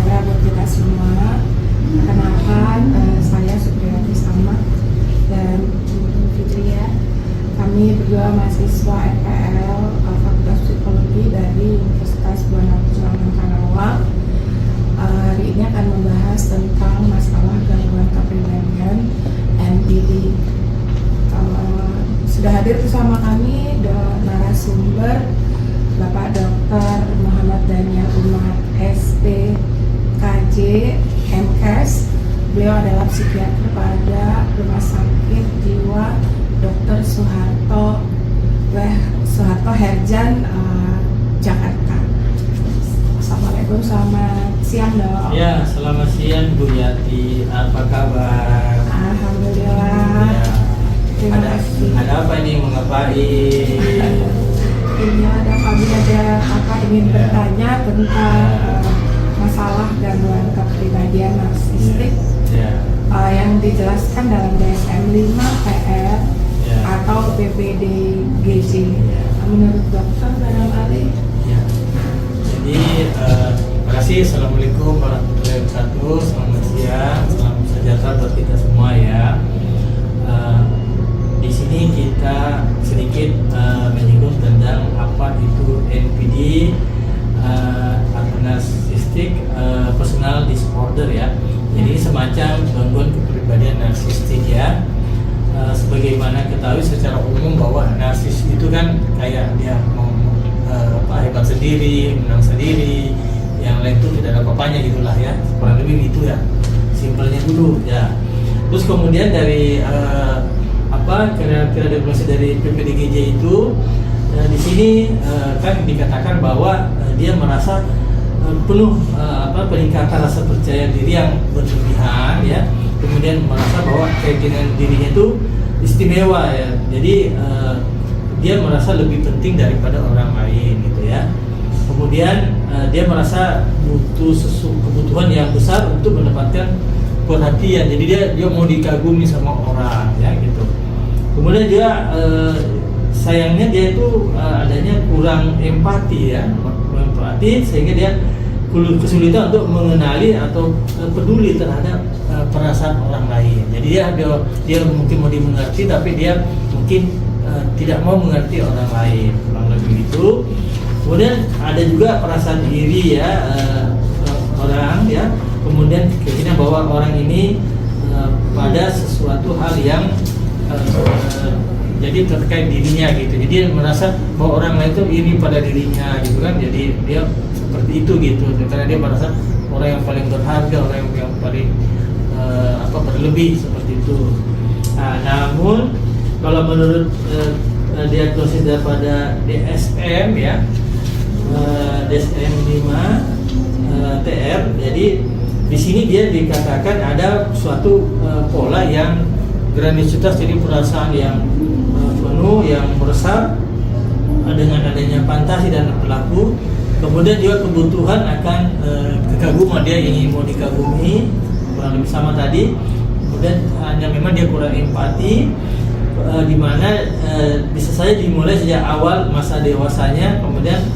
sejahtera buat kita semua. Perkenalkan, saya Supriyati Sama dan Fitria. Kami berdua mahasiswa FPL Fakultas Psikologi dari Universitas Buana Perjuangan Karawang. Hari ini akan membahas tentang masalah gangguan kepribadian NPD. Sudah hadir bersama kami narasumber Bapak Dr. Muhammad Daniel Umar SPKJ MKes. Beliau adalah psikiater pada Rumah Sakit Jiwa Dr. Soeharto Herjan, Jakarta. Assalamualaikum, selamat siang dok. Ya, selamat siang Bu Yati, apa kabar? Alhamdulillah. Ya. Terima kasih. Ada apa ini, mau ngapain? Ini kami ada ingin bertanya tentang masalah gangguan kepribadian narsistik yang dijelaskan dalam DSM-5 PR atau PPDGJ. Menurut dokter barangkali. Ya. Jadi terima kasih. Assalamualaikum warahmatullahi wabarakatuh. Selamat siang, selamat sejahtera buat kita semua ya. Di sini kita sedikit menyinggung tentang apa itu NPD atau narcissistic personal disorder ya. Jadi semacam gangguan kepribadian narsistik ya. Sebagaimana ketahui secara umum bahwa narsis itu kan kayak dia mau hebat sendiri, menang sendiri, yang lain itu tidak ada apa-apanya gitulah ya. Kurang lebih itu ya. Simpelnya dulu ya. Terus kemudian dari kira-kira definisi dari PPDGJ itu di sini kan dikatakan bahwa dia merasa penuh peningkatan rasa percaya diri yang berlebihan ya, kemudian merasa bahwa keyakinan dirinya itu istimewa ya, jadi dia merasa lebih penting daripada orang lain gitu ya. Kemudian dia merasa butuh kebutuhan yang besar untuk mendapatkan perhatian, jadi dia mau dikagumi sama orang ya gitu. Kemudian dia sayangnya dia itu adanya kurang empati ya, sehingga dia kesulitan untuk mengenali atau peduli terhadap perasaan orang lain. Jadi dia mungkin mau dimengerti, tapi dia mungkin tidak mau mengerti orang lain, kurang lebih itu. Kemudian ada juga perasaan iri ya, orang ya. Kemudian keyakinan bahwa orang ini pada sesuatu hal yang jadi terkait dirinya gitu, jadi dia merasa bahwa orang lain itu iri pada dirinya gitu kan, jadi dia seperti itu gitu, karena dia merasa orang yang paling berharga, orang yang paling berlebih seperti itu. Namun kalau menurut diagnosis daripada DSM ya, DSM 5 TR, jadi di sini dia dikatakan ada suatu pola yang grandiositas, jadi perasaan yang penuh, yang meresap dengan adanya fantasi dan perilaku. Kemudian juga kebutuhan akan kekaguman, dia ingin mau dikagumi, kurang lebih sama tadi. Kemudian hanya memang dia kurang empati, di mana bisa saja dimulai sejak awal masa dewasanya. Kemudian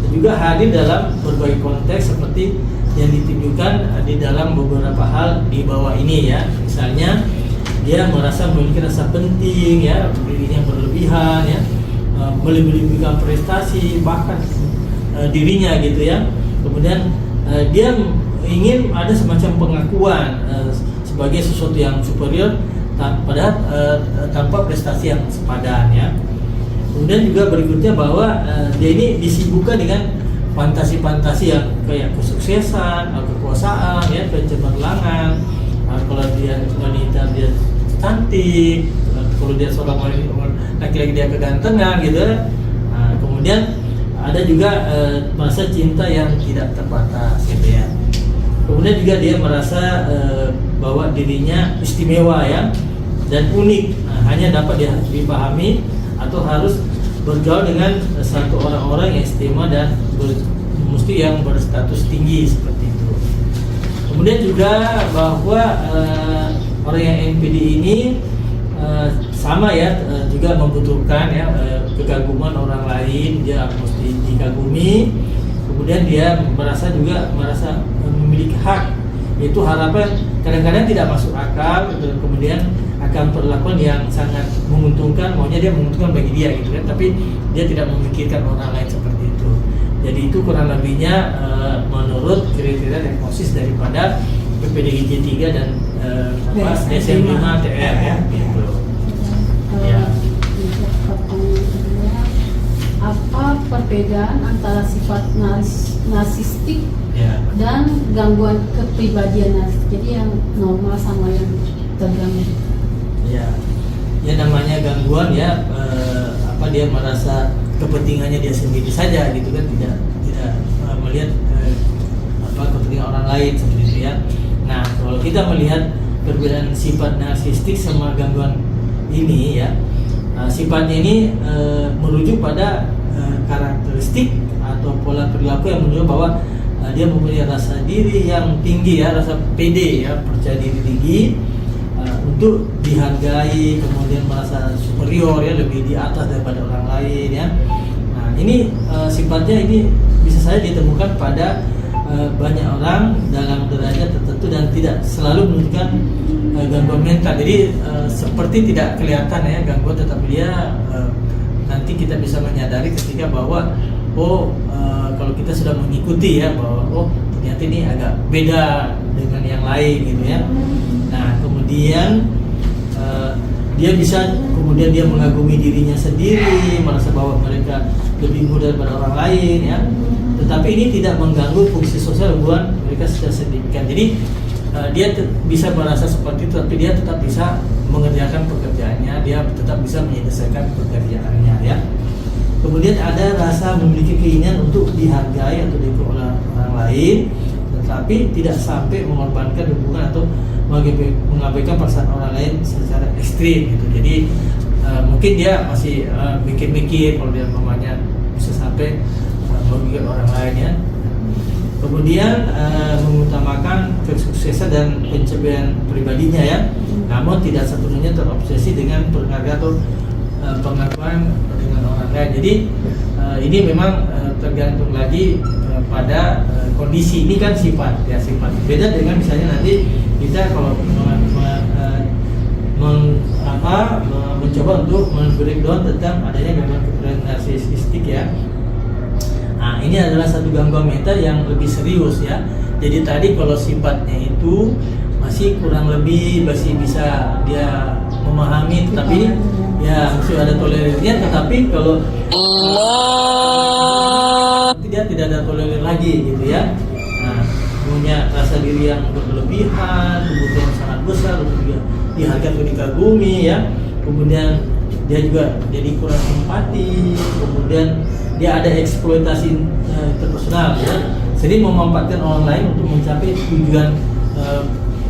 juga hadir dalam berbagai konteks seperti yang ditunjukkan di dalam beberapa hal di bawah ini ya. Misalnya dia merasa memiliki rasa penting ya, dirinya berlebihan ya, melebih-lebihkan prestasi bahkan dirinya gitu ya. Kemudian dia ingin ada semacam pengakuan sebagai sesuatu yang superior tanpa prestasi yang sepadan ya. Kemudian juga berikutnya bahwa dia ini disibukkan dengan fantasi-fantasi yang kayak kesuksesan, kekuasaan ya, pencemerlangan. Kalau dia wanita dia cantik, kalau dia seorang laki-laki dia kegantengan gitu. Kemudian ada juga merasa cinta yang tidak terbatas gitu ya. Kemudian juga dia merasa bahwa dirinya istimewa ya dan unik, hanya dapat dipahami atau harus bergaul dengan satu orang-orang yang istimewa dan mesti yang berstatus tinggi seperti itu. Kemudian juga bahwa orang yang NPD ini sama ya, juga membutuhkan ya kekaguman orang lain, dia mesti dikagumi. kemudian dia merasa memiliki hak, yaitu harapan kadang-kadang tidak masuk akal, kemudian akan perlakuan yang sangat menguntungkan, maunya dia menguntungkan bagi dia gitu kan, tapi dia tidak memikirkan orang lain seperti itu. Jadi itu kurang lebihnya menurut kriteria diagnosis daripada PPDGJ 3 dan DSM 5 TR ya gitu. Ya. Apa perbedaan antara sifat narsistik dan gangguan kepribadian narsistik? Jadi yang normal sama yang terganggu. Ya namanya gangguan ya, dia merasa kepentingannya dia sendiri saja gitu kan, tidak melihat kepentingan orang lain seperti itu ya. Nah kalau kita melihat perbedaan sifat narsistik sama gangguan ini ya, sifatnya ini merujuk pada karakteristik atau pola perilaku yang menunjukkan bahwa dia mempunyai rasa diri yang tinggi ya, rasa pede ya, percaya diri tinggi untuk dihargai, kemudian merasa superior ya, lebih di atas daripada orang lain ya. Nah ini sifatnya ini bisa saja ditemukan pada banyak orang dalam derajat tertentu dan tidak selalu menunjukkan gangguan mental. Jadi seperti tidak kelihatan ya gangguan, tetapi dia nanti kita bisa menyadari ketika bahwa kalau kita sudah mengikuti ya bahwa ternyata ini agak beda dengan yang lain gitu ya. Nah kemudian dia bisa kemudian dia mengagumi dirinya sendiri, merasa bahwa mereka lebih muda daripada orang lain ya. Tetapi ini tidak mengganggu fungsi sosial hubungan mereka secara signifikan. Jadi dia bisa merasa seperti itu, tapi dia tetap bisa mengerjakan pekerjaannya, dia tetap bisa menyelesaikan pekerjaannya ya. Kemudian ada rasa memiliki keinginan untuk dihargai atau diikuti oleh orang lain, tetapi tidak sampai mengorbankan hubungan atau mengabaikan perasaan orang lain secara ekstrim gitu. Jadi mungkin dia masih mikir-mikir kalau dia mamanya bisa sampai merugikan orang lain ya. Kemudian mengutamakan kesuksesan dan pencapaian pribadinya ya, namun tidak sepenuhnya terobsesi dengan penghargaan atau pengakuan dengan orang lain. Jadi ini memang tergantung lagi pada kondisi. Ini kan sifat ya, sifat beda dengan misalnya nanti kita kalau mencoba untuk men-breakdown tentang adanya gangguan kepribadian narsistik ya. Nah, ini adalah satu gangguan mental yang lebih serius ya. Jadi tadi kalau sifatnya itu masih kurang lebih masih bisa dia memahami, tetapi ya mesti ada toleransinya. Tetapi kalau dia tidak ada toleransi lagi gitu ya. Nah, punya rasa diri yang berlebihan, kemudian sangat besar untuk dia dihargai atau dikagumi ya. Kemudian dia juga jadi kurang empati, kemudian dia ada eksploitasi interpersonal ya, jadi memanfaatkan orang lain untuk mencapai tujuan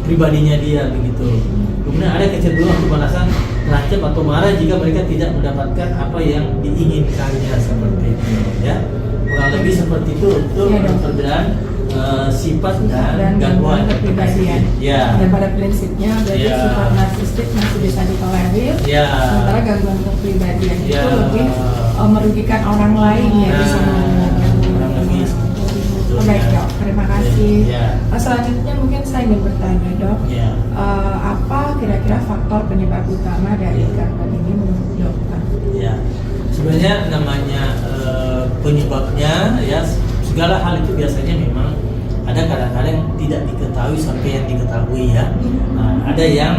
pribadinya dia begitu. Kemudian ada kecenderungan untuk merasa terancam atau marah jika mereka tidak mendapatkan apa yang diinginkannya seperti itu ya. Kurang lebih seperti itu untuk perbedaan sifat dan gangguan kepribadian. Ya. Dan pada prinsipnya berarti sifat narsistik masih bisa ditolerir, sementara gangguan kepribadian itu lebih merugikan orang lain ya, bisa mengganggu. Baik dok, terima kasih. Selanjutnya mungkin saya ingin bertanya dok, apa kira-kira faktor penyebab utama dari gangguan ini menurut dokter? Ya, sebenarnya namanya penyebabnya ya, segala hal itu biasanya memang ada kadang-kadang tidak diketahui sampai yang diketahui ya. Nah, ada yang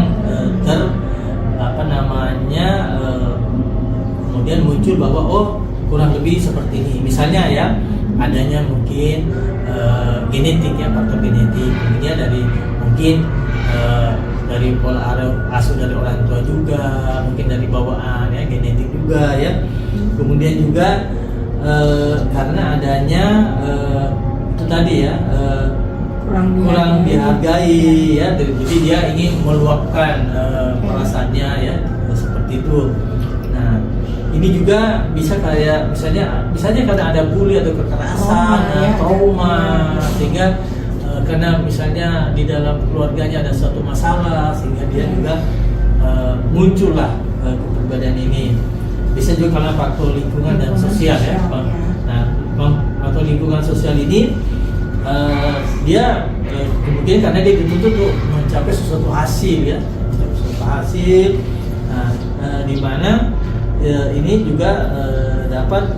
kemudian muncul bahwa kurang lebih seperti ini. Misalnya ya, adanya mungkin genetik ya, faktor genetik. Kemudian dari pola asuh dari orang tua juga, mungkin dari bawaan ya, genetik juga ya. Kemudian juga karena adanya itu tadi ya, kurang dihargai ya, jadi dia ingin meluapkan perasaannya ya, seperti itu. Nah ini juga bisa kayak misalnya karena ada bully atau kekerasan, trauma, sehingga karena misalnya di dalam keluarganya ada suatu masalah sehingga dia juga muncullah kepribadian ini. Bisa juga karena faktor lingkungan dan sosial ya. Nah, faktor lingkungan sosial ini ini dia kemudian karena dia dituntut untuk mencapai sesuatu hasil ya, sesuatu hasil, di mana ini juga dapat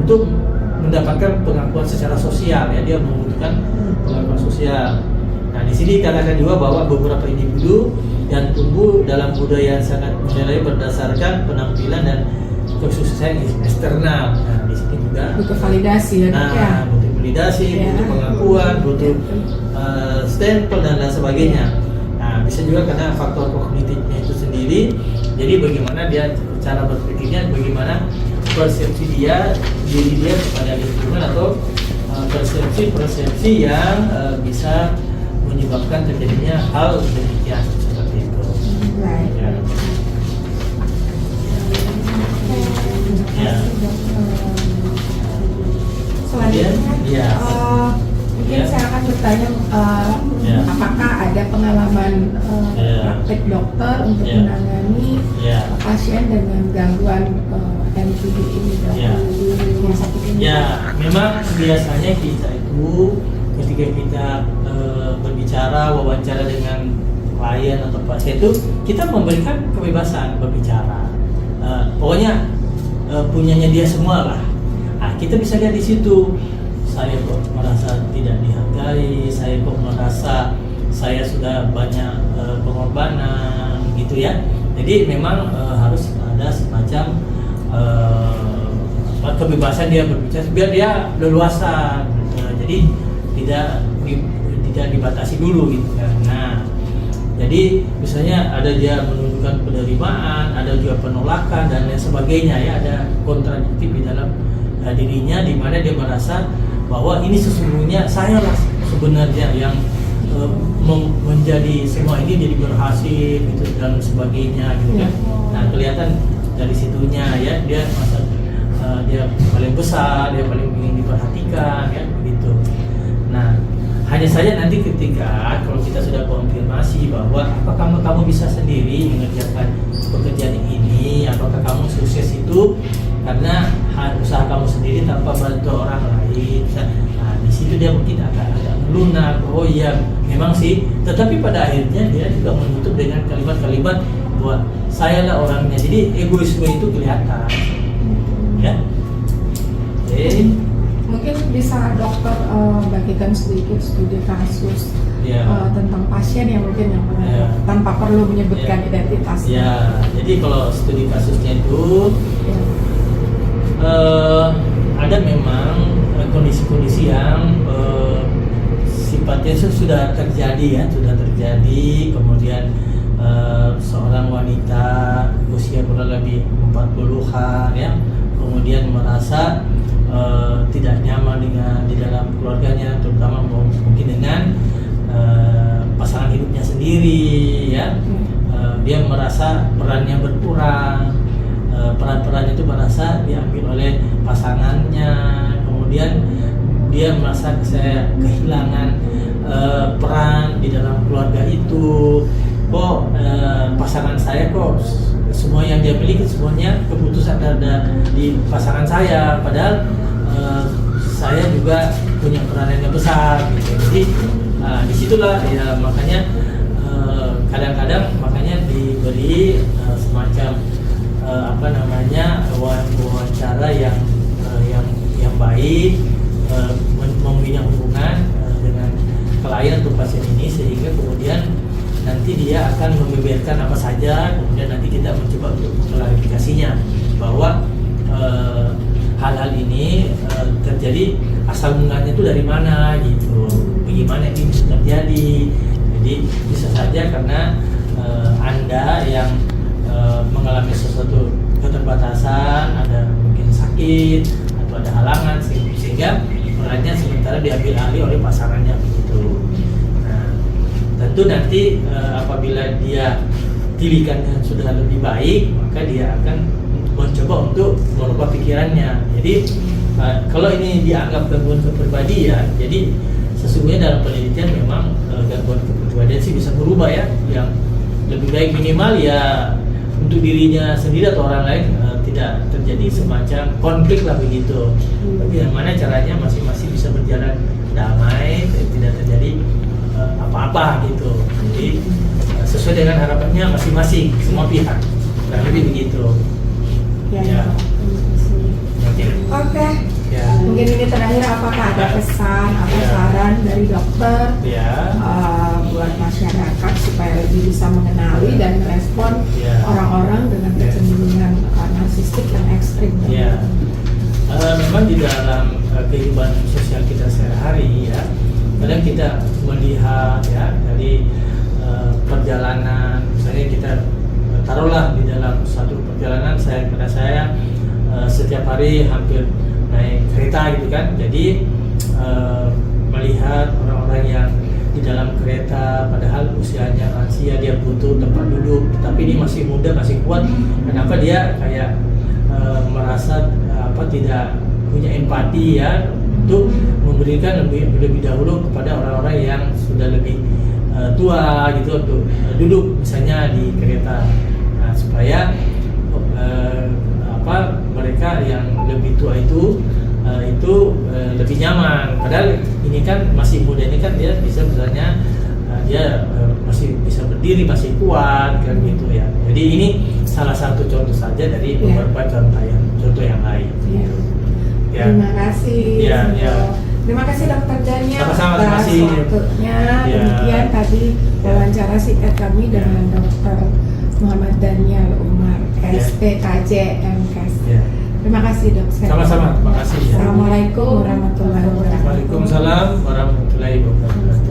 untuk mendapatkan pengakuan secara sosial ya, dia membutuhkan pengakuan sosial. Nah di sini dikatakan juga bahwa beberapa individu yang tumbuh dalam budaya yang sangat menilai berdasarkan penampilan dan kesuksesan eksternal. Nah di sini juga butuh validasi ya. Butuh validasi, butuh pengakuan, butuh stempel dan lain sebagainya. Nah bisa juga karena faktor kognitifnya itu sendiri. Jadi bagaimana dia cara berpikirnya, bagaimana persepsi diri dia kepada lingkungan atau persepsi yang bisa menyebabkan terjadinya hal demikian seperti itu. Right. Selanjutnya, mungkin saya akan bertanya, apakah ada pengalaman praktek dokter untuk menangani pasien dengan gangguan MTD ini di rumah sakit ini? Ya, memang biasanya kita itu ketika kita berbicara, wawancara dengan klien atau pasien itu kita memberikan kebebasan berbicara. Pokoknya punyanya dia semua lah. Kita bisa lihat di situ, saya kok merasa tidak dihargai, saya kok merasa saya sudah banyak pengorbanan gitu ya. Jadi memang harus ada semacam kebebasan dia berbicara biar dia leluasa, jadi tidak dibatasi dulu gitu kan. Nah jadi misalnya ada dia menunjukkan penerimaan, ada juga penolakan dan lain sebagainya ya, ada kontradiktif di dalam dirinya, di mana dia merasa bahwa ini sesungguhnya saya lah sebenarnya yang menjadi semua ini jadi berhasil gitu dan sebagainya gitu kan. Nah kelihatan dari situnya ya, dia masa dia paling besar, dia paling ingin diperhatikan ya begitu. Nah hanya saja nanti ketika kalau kita sudah konfirmasi bahwa apakah kamu bisa sendiri mengerjakan pekerjaan ini, apakah kamu sukses itu karena usaha kamu sendiri tanpa bantu orang lain. Nah di situ dia mungkin agak melunak, oh iya memang sih, tetapi pada akhirnya dia juga menutup dengan kalimat-kalimat bahwa saya lah orangnya, jadi egoisme itu kelihatan ya. Mungkin bisa dokter bagikan sedikit studi kasus tentang pasien yang mungkin yang tanpa perlu menyebutkan identitasnya. Ya, jadi kalau studi kasusnya itu ada memang kondisi-kondisi yang sifatnya sudah terjadi, kemudian seorang wanita usia kurang lebih 40-an ya, kemudian merasa tidak nyaman di dalam keluarganya, terutama mungkin dengan pasangan hidupnya sendiri ya. Dia merasa perannya berkurang, peran-peran itu merasa diambil oleh pasangannya, kemudian dia merasa saya kehilangan peran di dalam keluarga itu. Kok pasangan saya kok semua yang dia miliki semuanya keputusan ada di pasangan saya, padahal saya juga punya peranan yang besar gitu. Jadi disitulah ya, makanya kadang-kadang makanya diberi semacam wawancara yang baik, membina hubungan dengan klien atau pasien ini, sehingga kemudian nanti dia akan membeberkan apa saja, kemudian nanti kita mencoba untuk klarifikasinya bahwa hal-hal ini terjadi asal mulanya itu dari mana gitu, bagaimana ini bisa terjadi. Jadi bisa saja karena Anda yang mengalami sesuatu keterbatasan, ada mungkin sakit atau ada halangan sehingga perannya sementara diambil alih oleh pasangannya begitu. Nah, tentu nanti apabila dia pilihannya sudah lebih baik, maka dia akan mencoba untuk merubah pikirannya. Jadi kalau ini dianggap gangguan kepribadian, jadi sesungguhnya dalam penelitian memang gangguan kepribadian sih bisa berubah ya, yang lebih baik minimal ya untuk dirinya sendiri atau orang lain tidak tidak terjadi semacam konflik lah begitu. Bagaimana caranya masing-masing bisa berjalan damai, tidak terjadi apa-apa gitu. Jadi sesuai dengan harapannya masing-masing semua pihak. Dan lebih begitu. Ya. Oke. Ya. Mungkin ini terakhir, apakah ada pesan atau saran dari dokter buat masyarakat supaya lebih bisa mengenali dan merespon orang-orang dengan kecenderungan narsistik yang ekstrim? Ya. Memang di dalam kehidupan sosial kita sehari-hari ya, kadang kita melihat ya dari perjalanan, misalnya kita taruhlah di dalam satu perjalanan saya setiap hari hampir naik kereta gitu kan, jadi melihat orang-orang yang di dalam kereta padahal usianya lansia, dia butuh tempat duduk, tapi dia masih muda, masih kuat. Kenapa dia kayak merasa tidak punya empati ya untuk memberikan lebih dahulu kepada orang-orang yang sudah lebih tua gitu untuk duduk misalnya di kereta, supaya mereka yang lebih tua itu lebih nyaman. Padahal ini kan masih muda, ini kan dia bisa misalnya dia masih bisa berdiri, masih kuat kan gitu ya. Jadi ini salah satu contoh saja dari beberapa contoh yang lain. Ya. Terima kasih. Terima kasih Dokter Daniel atas waktunya. Demikian tadi wawancara singkat kami dengan Dokter Muhammad Daniel Umar, SPKJ MKes. Terima kasih Dok. Sama-sama, terima kasih. Assalamualaikum warahmatullahi wabarakatuh. Waalaikumsalam warahmatullahi wabarakatuh.